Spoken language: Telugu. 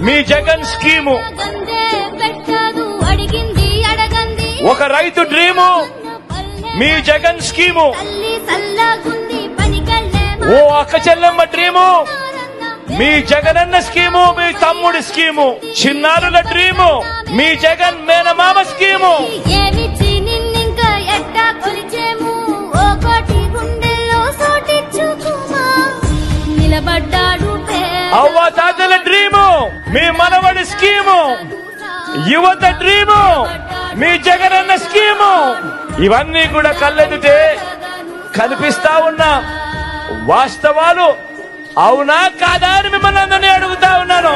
మీ జగన్ స్కీము, ఒక రైతు డ్రీము మీ జగన్ స్కీము, ఓ అక్క చెల్లెమ్మ డ్రీము మీ జగనన్న స్కీము, మీ తమ్ముడి స్కీము, చిన్నారుల డ్రీము మీ జగన్ మేనమామ స్కీము. అవ్వ తాతల డ్రీము మీ మనవడి స్కీము, యువత డ్రీము మీ జగనన్న స్కీము. ఇవన్నీ కూడా కళ్ళెదుటే కనిపిస్తా ఉన్నా వాస్తవాలు అవునా కాదా అని మిమ్మల్ని అందరినీ అడుగుతా ఉన్నాను.